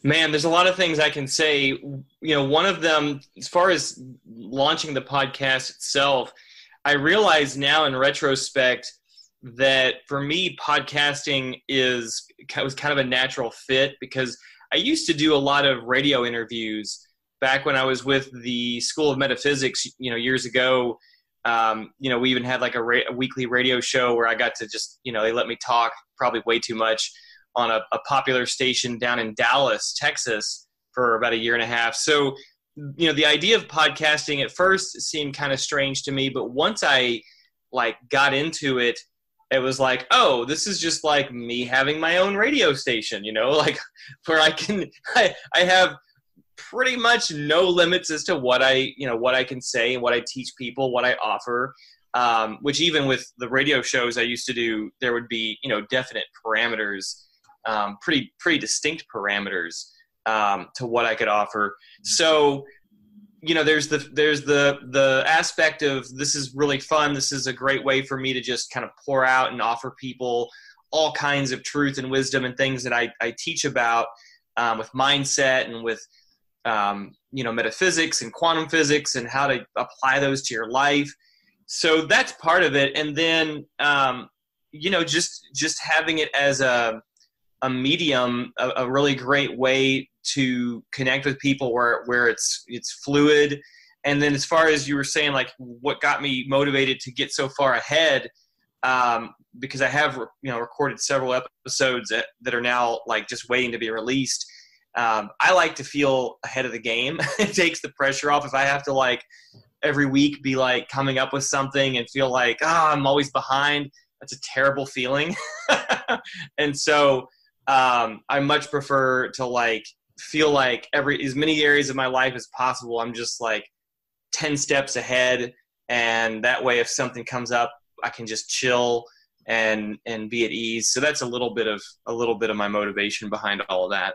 Man, there's a lot of things I can say. One of them, as far as launching the podcast itself, I realize now in retrospect that for me, podcasting was kind of a natural fit because I used to do a lot of radio interviews back when I was with the School of Metaphysics, years ago. We even had like a weekly radio show where I got to just, they let me talk probably way too much on a popular station down in Dallas, Texas for about a year and a half. So, the idea of podcasting at first seemed kind of strange to me, but once I got into it, it was like, oh, this is just like me having my own radio station, where I have pretty much no limits as to what I can say and what I teach people, what I offer, which even with the radio shows I used to do, there would be, definite parameters, pretty distinct parameters to what I could offer. So, there's the aspect of this is really fun. This is a great way for me to just kind of pour out and offer people all kinds of truth and wisdom and things that I teach about with mindset and with, metaphysics and quantum physics and how to apply those to your life. So that's part of it. And then, just having it as a medium, a really great way to connect with people where it's fluid. And then as far as you were saying, like what got me motivated to get so far ahead, because I have, recorded several episodes that are now like just waiting to be released. I like to feel ahead of the game. It takes the pressure off. If I have to every week be coming up with something and feel like, I'm always behind, that's a terrible feeling. And so, I much prefer to feel like as many areas of my life as possible, I'm just 10 steps ahead. And that way, if something comes up, I can just chill and be at ease. So that's a little bit of my motivation behind all of that.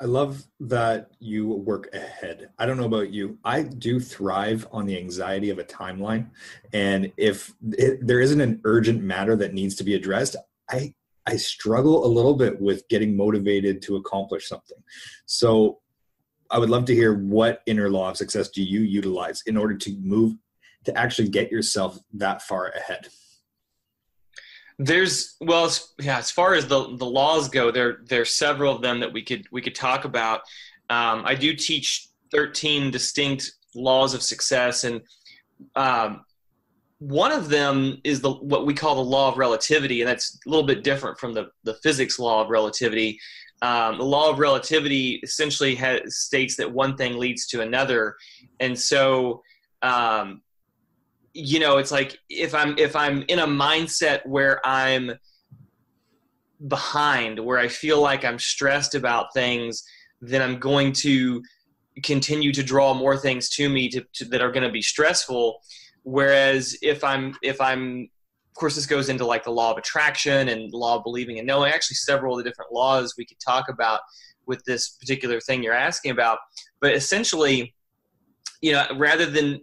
I love that you work ahead. I don't know about you. I do thrive on the anxiety of a timeline. And if there isn't an urgent matter that needs to be addressed, I struggle a little bit with getting motivated to accomplish something. So I would love to hear what inner law of success do you utilize in order to actually get yourself that far ahead? As far as the laws go, there's several of them that we could talk about. I do teach 13 distinct laws of success, and one of them is what we call the law of relativity, and that's a little bit different from the physics law of relativity. The law of relativity essentially states that one thing leads to another, and so it's like if I'm in a mindset where I'm behind, where I feel like I'm stressed about things, then I'm going to continue to draw more things to me that are going to be stressful. Whereas if I'm, of course, this goes into the law of attraction and law of believing and knowing, actually several of the different laws we could talk about with this particular thing you're asking about. But essentially, rather than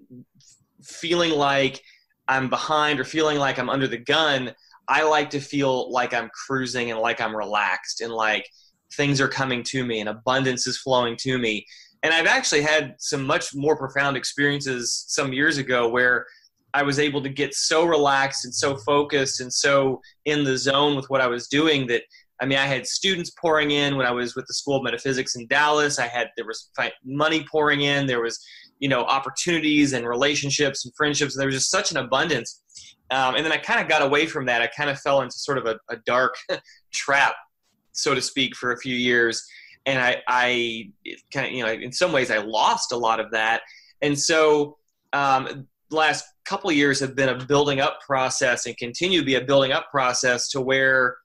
feeling like I'm behind or feeling like I'm under the gun, I like to feel like I'm cruising and like I'm relaxed and like things are coming to me and abundance is flowing to me. And I've actually had some much more profound experiences some years ago where I was able to get so relaxed and so focused and so in the zone with what I was doing that, I had students pouring in when I was with the School of Metaphysics in Dallas. There was money pouring in. There was, opportunities and relationships and friendships. There was just such an abundance. And then I kind of got away from that. I kind of fell into sort of a dark trap, so to speak, for a few years. And I kind of, in some ways I lost a lot of that. And so the last couple of years have been a building up process and continue to be a building up process to where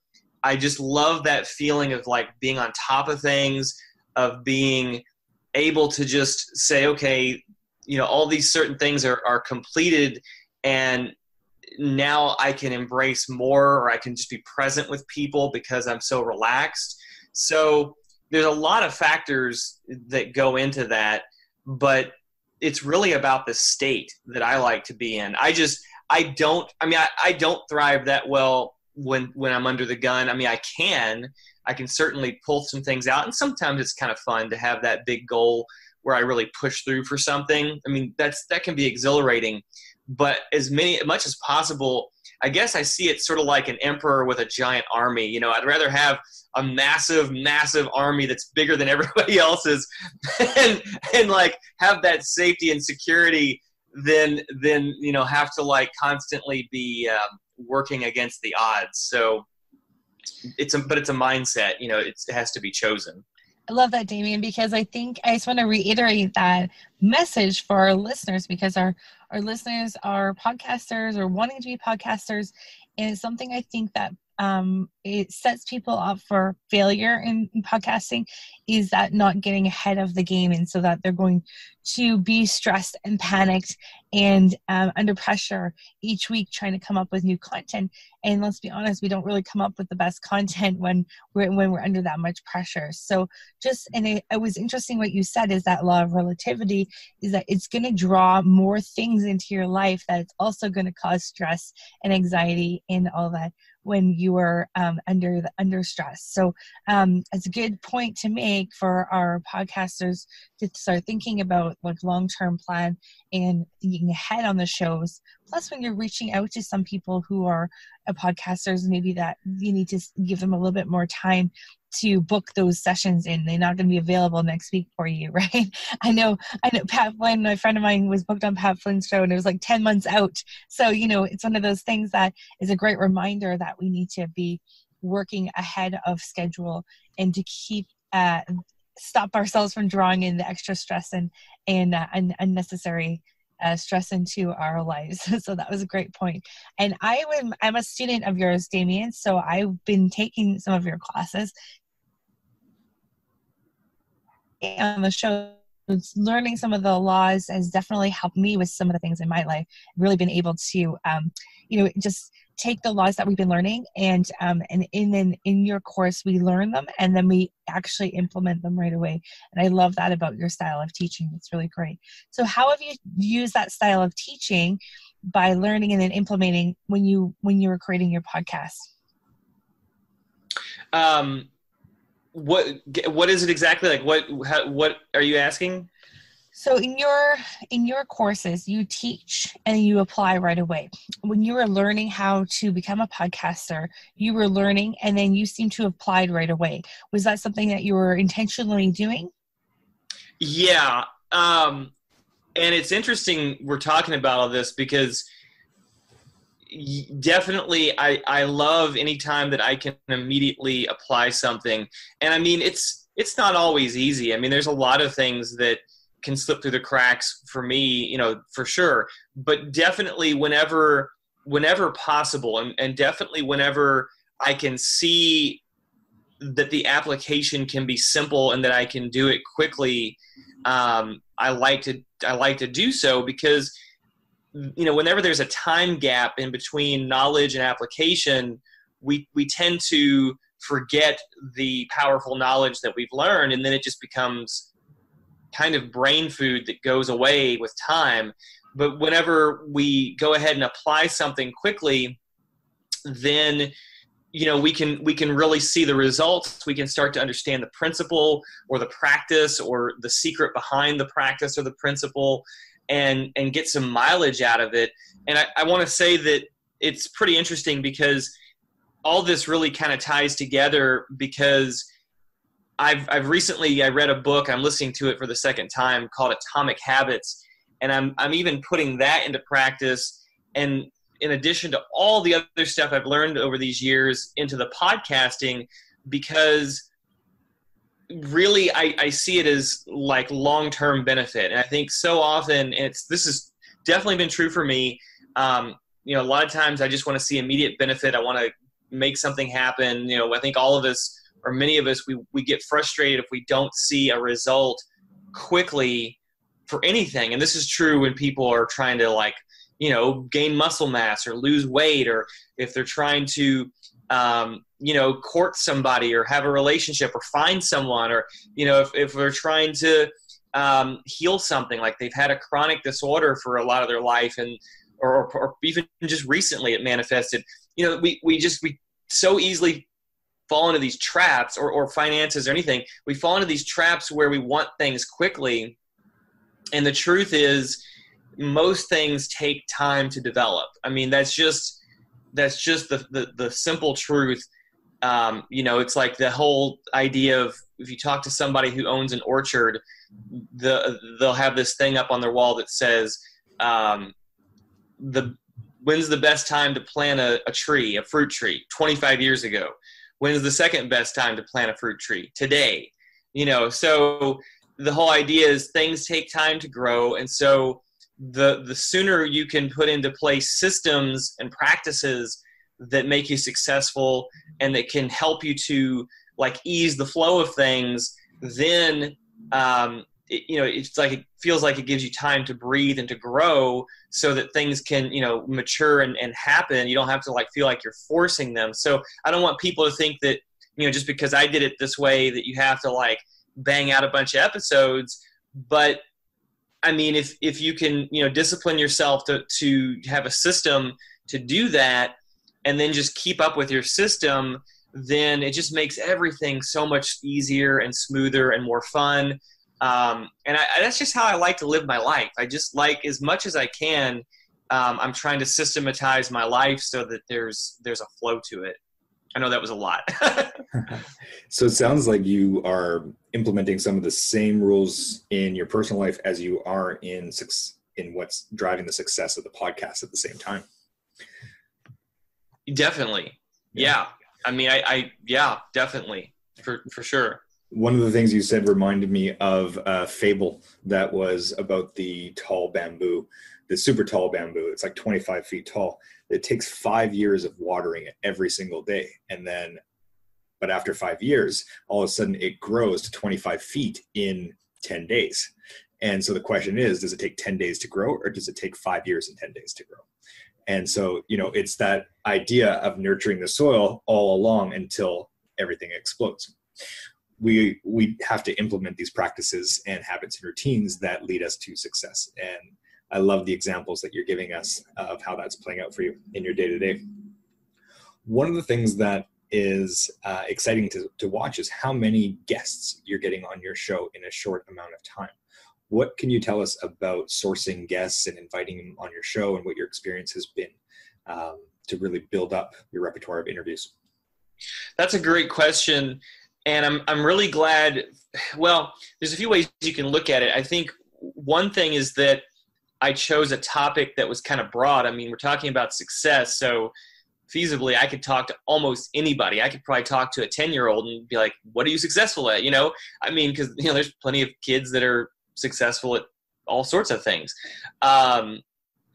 I just love that feeling of being on top of things, of being able to just say, okay, all these certain things are completed and now I can embrace more, or I can just be present with people because I'm so relaxed. So there's a lot of factors that go into that, but it's really about the state that I like to be in. I don't thrive that well when I'm under the gun. I mean, I can certainly pull some things out, and sometimes it's kind of fun to have that big goal where I really push through for something. I mean, that can be exhilarating, but as much as possible, I guess I see it sort of like an emperor with a giant army. You know, I'd rather have a massive, massive army that's bigger than everybody else's and like have that safety and security than you know, have to like constantly be working against the odds. So it's a mindset, you know, it has to be chosen. I love that, Damian, because I think I just want to reiterate that message for our listeners, because our listeners are podcasters or wanting to be podcasters. And it's something I think that it sets people up for failure in podcasting, is that not getting ahead of the game, and so that they're going to be stressed and panicked and under pressure each week trying to come up with new content. And let's be honest, we don't really come up with the best content when we're under that much pressure. So it was interesting what you said, is that law of relativity, is that it's going to draw more things into your life that it's also going to cause stress and anxiety and all that when you are under stress. So it's a good point to make for our podcasters to start thinking about like long-term plan and thinking ahead on the shows. Plus, when you're reaching out to some people who are podcasters, maybe that you need to give them a little bit more time to book those sessions in. They're not going to be available next week for you, right? I know Pat Flynn, a friend of mine, was booked on Pat Flynn's show, and it was like 10 months out. So, you know, it's one of those things that is a great reminder that we need to be working ahead of schedule and to keep stop ourselves from drawing in the extra stress and unnecessary stress into our lives. So that was a great point. And I'm a student of yours, Damian, so I've been taking some of your classes on the show. Learning some of the laws has definitely helped me with some of the things in my life. I've really been able to, just take the laws that we've been learning and in your course, we learn them and then we actually implement them right away. And I love that about your style of teaching. It's really great. So how have you used that style of teaching by learning and then implementing when you were creating your podcast? What is it exactly? Like what are you asking? So in your courses, you teach and you apply right away. When you were learning how to become a podcaster, you were learning and then you seem to have applied right away. Was that something that you were intentionally doing? Yeah. And it's interesting we're talking about all this because definitely I love any time that I can immediately apply something. And I mean, it's not always easy. I mean, there's a lot of things that can slip through the cracks for me, you know, for sure. But definitely whenever possible and definitely whenever I can see that the application can be simple and that I can do it quickly, I like to do so because, you know, whenever there's a time gap in between knowledge and application, we tend to forget the powerful knowledge that we've learned, and then it just becomes kind of brain food that goes away with time. But whenever we go ahead and apply something quickly, then, you know, we can really see the results. We can start to understand the principle or the practice or the secret behind the practice or the principle and get some mileage out of it. And I want to say that it's pretty interesting because all this really kind of ties together because I've recently read a book. I'm listening to it for the second time called Atomic Habits, and I'm even putting that into practice. And in addition to all the other stuff I've learned over these years into the podcasting, because really I see it as like long-term benefit. And I think so often this has definitely been true for me. You know, a lot of times I just want to see immediate benefit. I want to make something happen. You know, I think all of us, or many of us, we get frustrated if we don't see a result quickly for anything. And this is true when people are trying to, like, you know, gain muscle mass or lose weight, or if they're trying to, you know, court somebody or have a relationship or find someone, or, you know, if they're trying to heal something, like they've had a chronic disorder for a lot of their life, and or even just recently it manifested. we so easily fall into these traps, or finances or anything. We fall into these traps where we want things quickly. And the truth is, most things take time to develop. I mean, that's just the simple truth. It's like the whole idea of, if you talk to somebody who owns an orchard, they'll have this thing up on their wall that says, when's the best time to plant a fruit tree? 25 years ago. When's the second best time to plant a fruit tree? Today. So the whole idea is things take time to grow. And so the sooner you can put into place systems and practices that make you successful and that can help you to like ease the flow of things, then it's like, it feels like it gives you time to breathe and to grow so that things can, mature and happen. You don't have to like feel like you're forcing them. So I don't want people to think that, just because I did it this way, that you have to like bang out a bunch of episodes. But I mean, if you can, discipline yourself to have a system to do that, and then just keep up with your system, then it just makes everything so much easier and smoother and more fun. That's just how I like to live my life. I just like, as much as I can, I'm trying to systematize my life so that there's a flow to it. I know that was a lot. So it sounds like you are implementing some of the same rules in your personal life as you are in what's driving the success of the podcast at the same time. Definitely. Yeah. I mean, yeah, definitely. For sure. One of the things you said reminded me of a fable that was about the tall bamboo, the super tall bamboo. It's like 25 feet tall. It takes 5 years of watering it every single day. But after 5 years, all of a sudden it grows to 25 feet in 10 days. And so the question is, does it take 10 days to grow, or does it take 5 years and 10 days to grow? And so, it's that idea of nurturing the soil all along until everything explodes. We have to implement these practices and habits and routines that lead us to success. And I love the examples that you're giving us of how that's playing out for you in your day-to-day. One of the things that is exciting to watch is how many guests you're getting on your show in a short amount of time. What can you tell us about sourcing guests and inviting them on your show, and what your experience has been to really build up your repertoire of interviews? That's a great question. And I'm really glad. Well, there's a few ways you can look at it. I think one thing is that I chose a topic that was kind of broad. I mean, we're talking about success, so feasibly I could talk to almost anybody. I could probably talk to a 10-year-old and be like, what are you successful at? I mean, because there's plenty of kids that are successful at all sorts of things.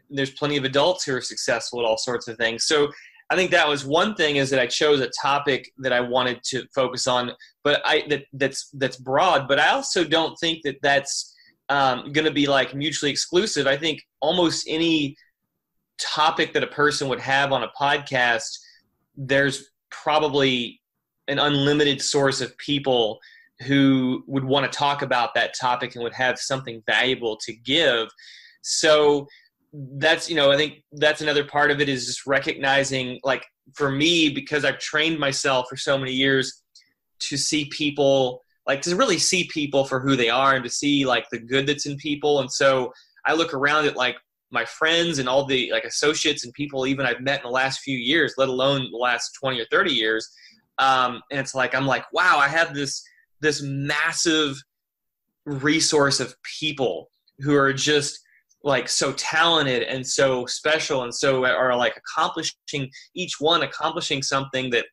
There's plenty of adults who are successful at all sorts of things. So I think that was one thing, is that I chose a topic that I wanted to focus on, but that's broad. But I also don't think that that's going to be like mutually exclusive. I think almost any topic that a person would have on a podcast, there's probably an unlimited source of people who would want to talk about that topic and would have something valuable to give. So that's, I think that's another part of it, is just recognizing, like, for me, because I've trained myself for so many years to see people, like, to really see people for who they are and to see like the good that's in people. And so I look around at like my friends and all the like associates and people even I've met in the last few years, let alone the last 20 or 30 years. And it's like, I'm like, wow, I have this massive resource of people who are just like so talented and so special, and so are like each one accomplishing something that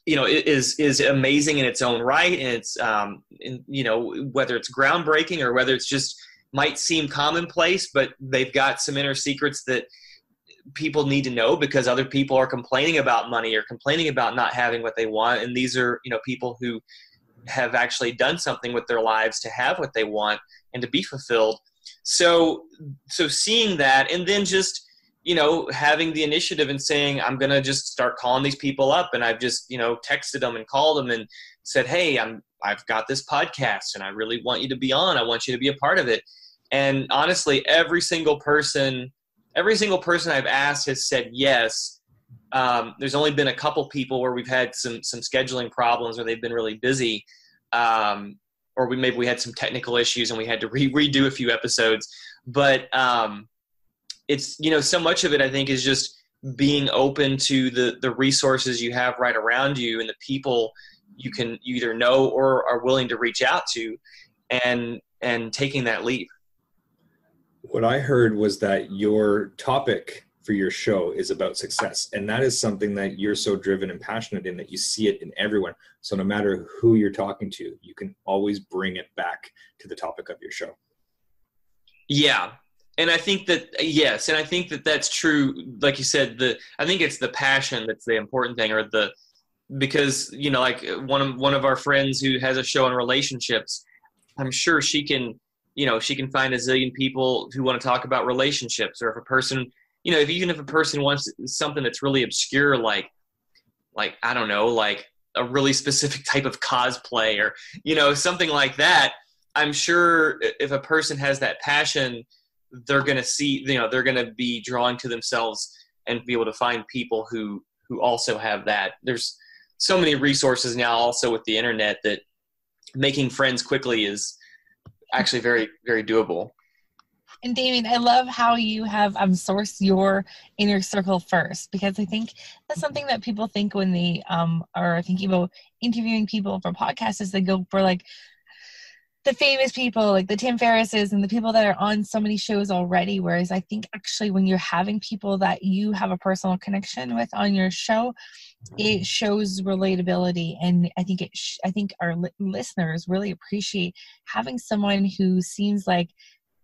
is amazing in its own right. And it's whether it's groundbreaking or whether it's just might seem commonplace, but they've got some inner secrets that people need to know because other people are complaining about money or complaining about not having what they want. And these are, people who have actually done something with their lives to have what they want and to be fulfilled. So seeing that, and then just, having the initiative and saying, I'm going to just start calling these people up. And I've just, texted them and called them and said, hey, I've got this podcast and I really want you to be on. I want you to be a part of it. And honestly, every single person I've asked has said yes, There's only been a couple people where we've had some scheduling problems or they've been really busy. Or maybe we had some technical issues and we had to redo a few episodes. But it's, so much of it, I think, is just being open to the resources you have right around you and the people you either know or are willing to reach out to, and taking that leap. What I heard was that your topic for your show is about success. And that is something that you're so driven and passionate in, that you see it in everyone. So no matter who you're talking to, you can always bring it back to the topic of your show. Yeah. And I think that, yes. And I think that that's true. Like you said, I think it's the passion that's the important thing, because, like one of our friends who has a show on relationships, I'm sure she can find a zillion people who want to talk about relationships. Or if a person, even if a person wants something that's really obscure, like, I don't know, like a really specific type of cosplay or, something like that, I'm sure if a person has that passion, they're going to see, they're going to be drawing to themselves and be able to find people who also have that. There's so many resources now also with the internet that making friends quickly is actually very, very doable. And Damian, I love how you have sourced your inner circle first, because I think that's something that people think when they are thinking about interviewing people for podcasts, is they go for like the famous people, like the Tim Ferrisses and the people that are on so many shows already. Whereas I think actually when you're having people that you have a personal connection with on your show, it shows relatability. And I think our listeners really appreciate having someone who seems like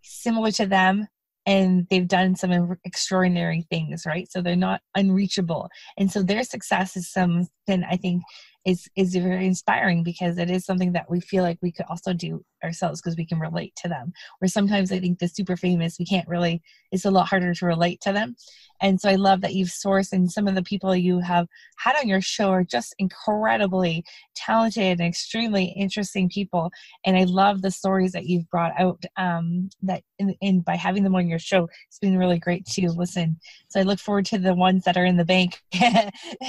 similar to them and they've done some extraordinary things, right? So they're not unreachable. And so their success is something I think is very inspiring, because it is something that we feel like we could also do ourselves because we can relate to them. Where sometimes I think the super famous, it's a lot harder to relate to them. And so I love that you've sourced, and some of the people you have had on your show are just incredibly talented and extremely interesting people. And I love the stories that you've brought out, that in by having them on your show, it's been really great to listen. So I look forward to the ones that are in the bank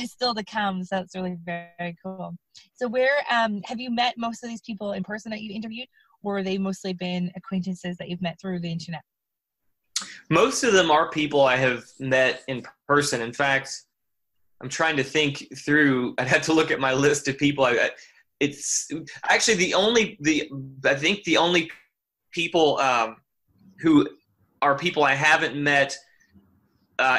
still to come. So that's really very, very cool. So where have you met most of these people in person that you interviewed, or have they mostly been acquaintances that you've met through the internet? Most of them are people I have met in person. In fact, I'm trying to think through. I'd have to look at my list of people. It's actually I think the only people who are people I haven't met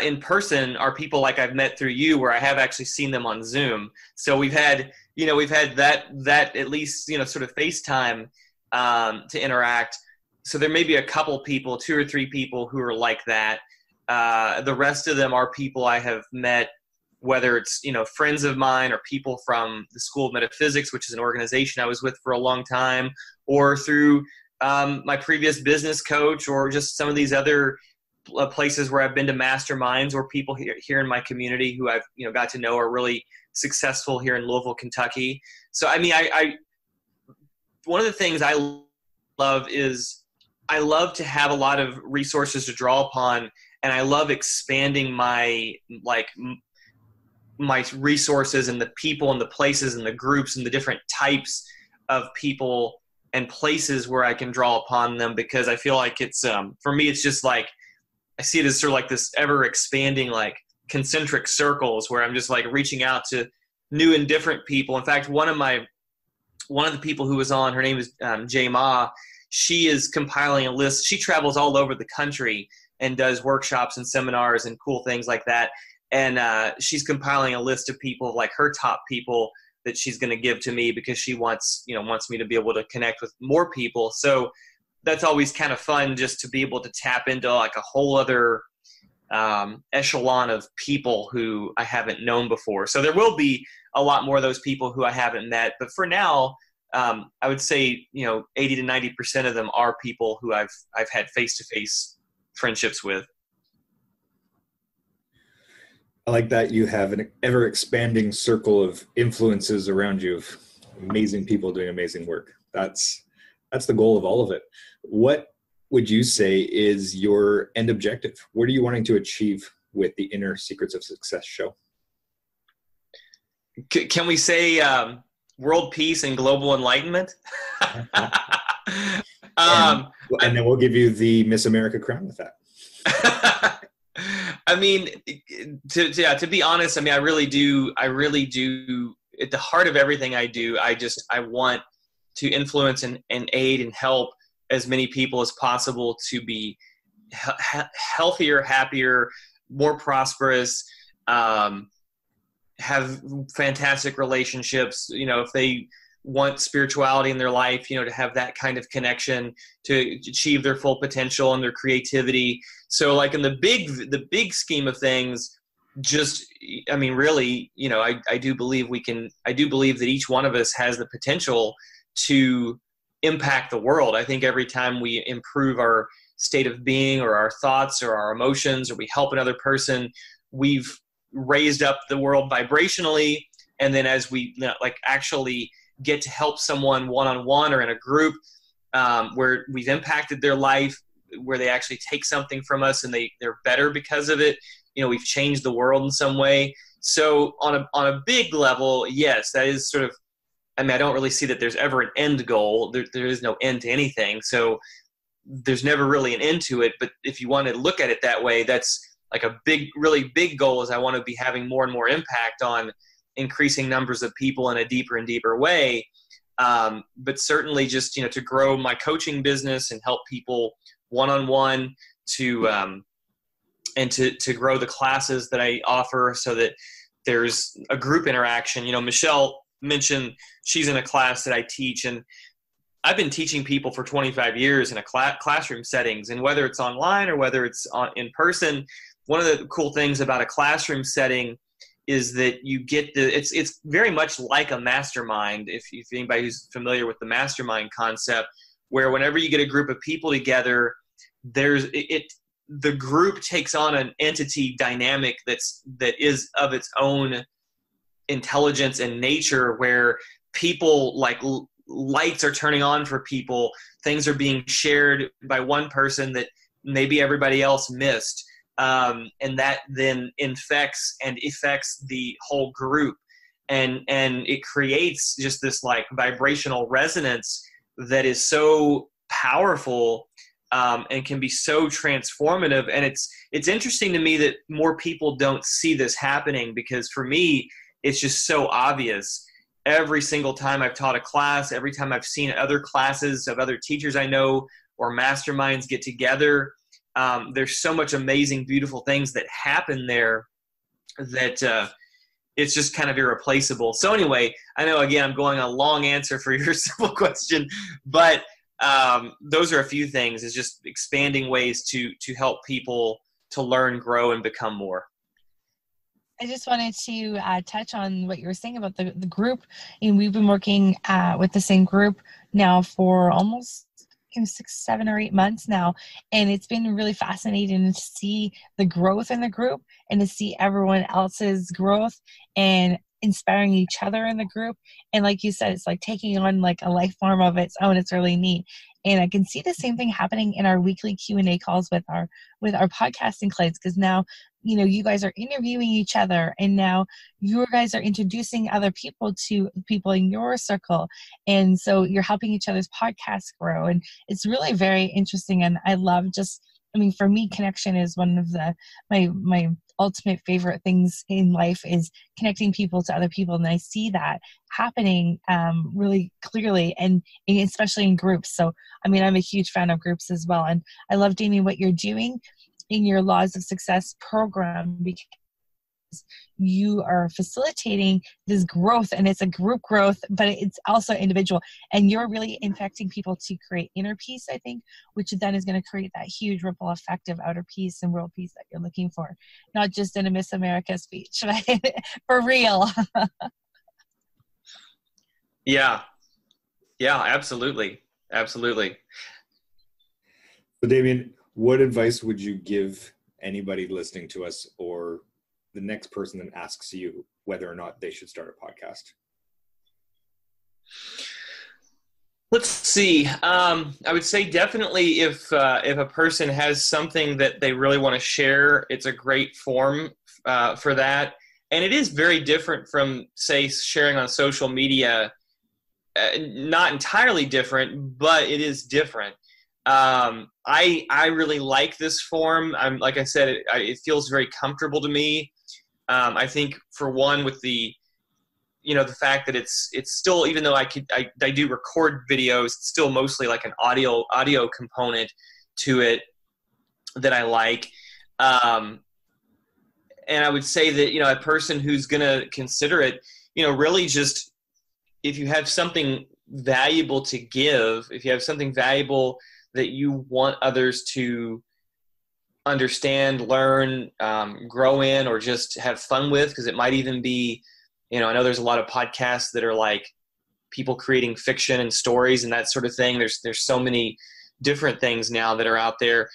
in person are people like I've met through you, where I have actually seen them on Zoom. So we've had that at least, sort of FaceTime to interact. So there may be a couple people, 2 or 3 people who are like that. The rest of them are people I have met, whether it's, friends of mine or people from the School of Metaphysics, which is an organization I was with for a long time, or through my previous business coach, or just some of these other places where I've been to masterminds, or people here in my community who I've, got to know are really successful here in Louisville, Kentucky. So, I mean, I one of the things I love is I love to have a lot of resources to draw upon, and I love expanding my resources and the people and the places and the groups and the different types of people and places where I can draw upon them, because I feel like it's for me, it's just like I see it as sort of like this ever expanding like concentric circles where I'm just like reaching out to new and different people. In fact, one of the people who was on, her name is Jay Ma. She is compiling a list. She travels all over the country and does workshops and seminars and cool things like that. And she's compiling a list of people, like her top people that she's going to give to me, because she wants me to be able to connect with more people. So that's always kind of fun, just to be able to tap into like a whole other echelon of people who I haven't known before. So there will be a lot more of those people who I haven't met. But for now, I would say 80 to 90% of them are people who I've had face-to-face friendships with. I like that you have an ever-expanding circle of influences around you, of amazing people doing amazing work. That's the goal of all of it. What would you say is your end objective? What are you wanting to achieve with the Inner Secrets of Success show? Can we say world peace and global enlightenment? And then we'll give you the Miss America crown with that. I mean, to be honest, I mean, I really do. At the heart of everything I do, I want to influence and aid and help as many people as possible to be healthier, happier, more prosperous, have fantastic relationships. You know, if they want spirituality in their life, you know, to have that kind of connection, to achieve their full potential and their creativity. So like in the big scheme of things, I mean, really, you know, I do believe that each one of us has the potential to impact the world. I think every time we improve our state of being or our thoughts or our emotions, or we help another person, we've raised up the world vibrationally. And then as we actually get to help someone one-on-one or in a group, where we've impacted their life, where they actually take something from us and they're better because of it, you know, we've changed the world in some way. So on a big level, yes, that is sort of, I mean, I don't really see that there's ever an end goal. There is no end to anything. So there's never really an end to it. But if you want to look at it that way, that's like a really big goal, is I want to be having more and more impact on increasing numbers of people in a deeper and deeper way. But certainly just, you know, to grow my coaching business and help people one-on-one, and to grow the classes that I offer so that there's a group interaction. You know, Michelle mentioned she's in a class that I teach, and I've been teaching people for 25 years in a classroom settings, and whether it's online or whether it's in person, one of the cool things about a classroom setting is that you get it's very much like a mastermind. If anybody who's familiar with the mastermind concept, where whenever you get a group of people together, the group takes on an entity dynamic that is of its own intelligence and nature, where people, like, lights are turning on for people, things are being shared by one person that maybe everybody else missed, and that then infects and affects the whole group, and it creates just this like vibrational resonance that is so powerful, and can be so transformative. And it's interesting to me that more people don't see this happening, because for me, it's just so obvious. Every single time I've taught a class, every time I've seen other classes of other teachers I know or masterminds get together, there's so much amazing, beautiful things that happen there that it's just kind of irreplaceable. So anyway, I know, again, I'm going a long answer for your simple question, but those are a few things, is just expanding ways to help people to learn, grow, and become more. I just wanted to touch on what you were saying about the group. And we've been working with the same group now for almost 6, 7, or 8 months now. And it's been really fascinating to see the growth in the group and to see everyone else's growth and inspiring each other in the group. And like you said, it's like taking on like a life form of its own. It's really neat. And I can see the same thing happening in our weekly Q&A calls with our podcasting clients, because now, you know, you guys are interviewing each other, and now you guys are introducing other people to people in your circle. And so you're helping each other's podcasts grow. And it's really very interesting. And I love for me, connection is one of my ultimate favorite things in life, is connecting people to other people. And I see that happening really clearly, and especially in groups. So, I mean, I'm a huge fan of groups as well. And I love, Damian, what you're doing in your Laws of Success program, because you are facilitating this growth, and it's a group growth, but it's also individual, and you're really impacting people to create inner peace, I think, which then is going to create that huge ripple effect of outer peace and world peace that you're looking for, not just in a Miss America speech, right? For real. Yeah, absolutely. So Damian, what advice would you give anybody listening to us, or the next person that asks you whether or not they should start a podcast? Let's see. I would say definitely if a person has something that they really want to share, it's a great forum for that. And it is very different from, say, sharing on social media. Not entirely different, but it is different. I really like this form. Like I said, it feels very comfortable to me. I think, for one, with the fact that it's still, even though I do record videos, it's still mostly like an audio component to it that I like. And I would say that, a person who's going to consider it, really just, if you have something valuable to give, if you have something valuable that you want others to understand, learn, grow in, or just have fun with, because it might even be, I know there's a lot of podcasts that are like people creating fiction and stories and that sort of thing. There's so many different things now that are out there.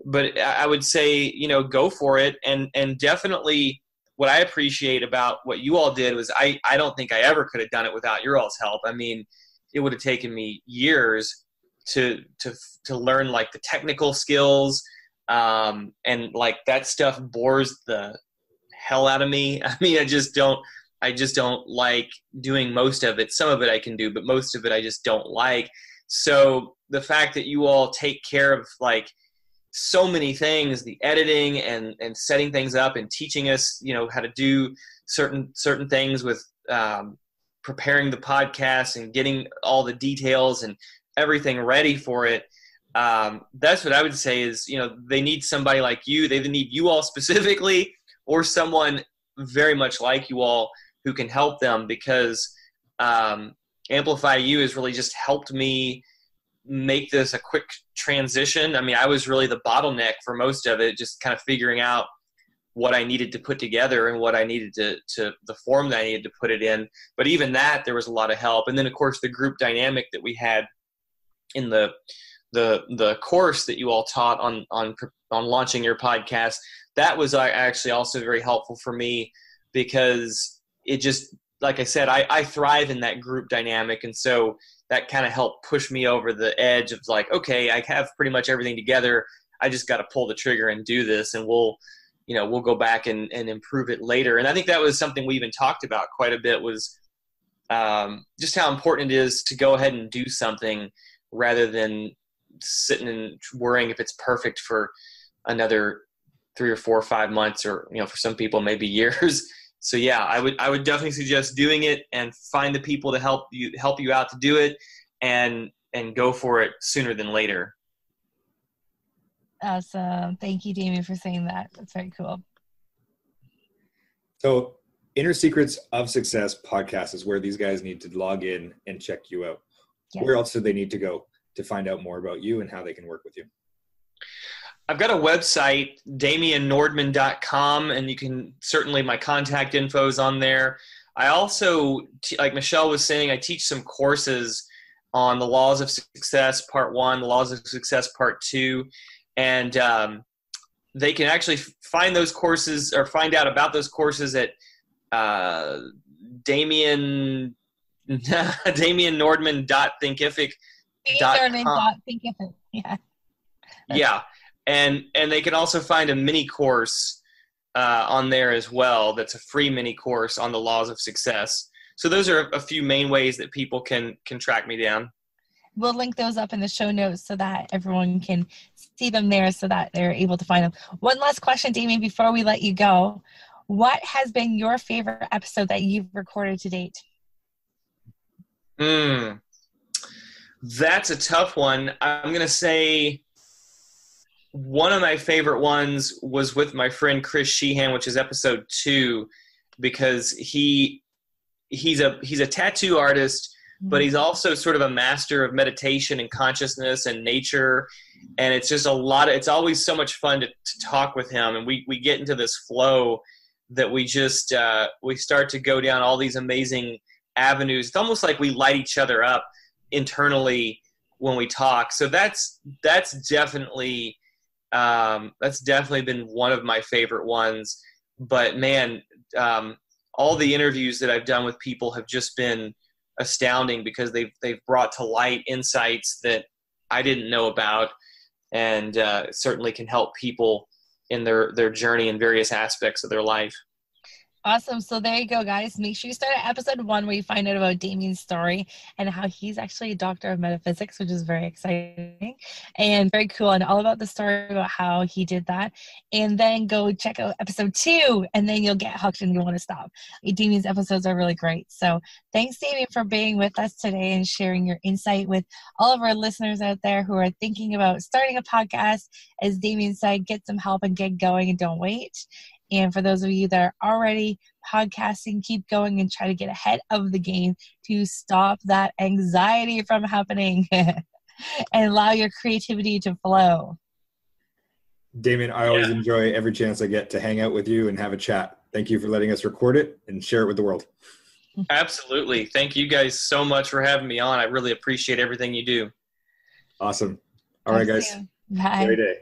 But I would say, go for it. And definitely what I appreciate about what you all did was I don't think I ever could have done it without your all's help. I mean, it would have taken me years to learn like the technical skills. And like that stuff bores the hell out of me. I mean, I just don't like doing most of it. Some of it I can do, but most of it I just don't like. So the fact that you all take care of like so many things, the editing and setting things up and teaching us, how to do certain things with preparing the podcast and getting all the details and everything ready for it. That's what I would say is, they need somebody like you. They need you all specifically, or someone very much like you all who can help them, because Amplify You has really just helped me make this a quick transition. I mean, I was really the bottleneck for most of it, just kind of figuring out what I needed to put together and what I needed to the form that I needed to put it in. But even that, there was a lot of help. And then, of course, the group dynamic that we had in the course that you all taught on launching your podcast, that was actually also very helpful for me, because it just, like I said, I thrive in that group dynamic. And so that kind of helped push me over the edge of like, okay, I have pretty much everything together. I just got to pull the trigger and do this, and we'll go back and improve it later. And I think that was something we even talked about quite a bit, was just how important it is to go ahead and do something rather than sitting and worrying if it's perfect for another 3 or 4 or 5 months, or, for some people, maybe years. So yeah, I would definitely suggest doing it, and find the people to help you out to do it, and go for it sooner than later. Awesome. Thank you, Damian, for saying that. That's very cool. So Inner Secrets of Success podcast is where these guys need to log in and check you out. Yes. Where else do they need to go to find out more about you and how they can work with you? I've got a website, DamianNordmann.com, and you can certainly, my contact info is on there. I also, like Michelle was saying, I teach some courses on the Laws of Success Part 1, the Laws of Success Part 2, and they can actually find those courses, or find out about those courses at DamianNordmann.thinkific.com. Yeah. Yeah. And they can also find a mini course on there as well. That's a free mini course on the Laws of Success. So those are a few main ways that people can track me down. We'll link those up in the show notes so that everyone can see them there, so that they're able to find them. One last question, Damian, before we let you go. What has been your favorite episode that you've recorded to date? That's a tough one. I'm going to say one of my favorite ones was with my friend Chris Sheehan, which is episode 2, because he's a tattoo artist, but he's also sort of a master of meditation and consciousness and nature. And it's just it's always so much fun to talk with him. And we get into this flow that we just, we start to go down all these amazing avenues. It's almost like we light each other up internally when we talk. So that's definitely been one of my favorite ones. But man, all the interviews that I've done with people have just been astounding, because they've brought to light insights that I didn't know about, and certainly can help people in their journey in various aspects of their life. Awesome. So there you go, guys. Make sure you start at episode 1 where you find out about Damian's story and how he's actually a doctor of metaphysics, which is very exciting and very cool, and all about the story about how he did that. And then go check out episode 2, and then you'll get hooked and you want to stop. Damian's episodes are really great. So thanks, Damian, for being with us today and sharing your insight with all of our listeners out there who are thinking about starting a podcast. As Damian said, get some help and get going and don't wait. And for those of you that are already podcasting, keep going and try to get ahead of the game to stop that anxiety from happening and allow your creativity to flow. Damian, I always enjoy every chance I get to hang out with you and have a chat. Thank you for letting us record it and share it with the world. Absolutely. Thank you guys so much for having me on. I really appreciate everything you do. Awesome. All right, guys. Bye. Great day.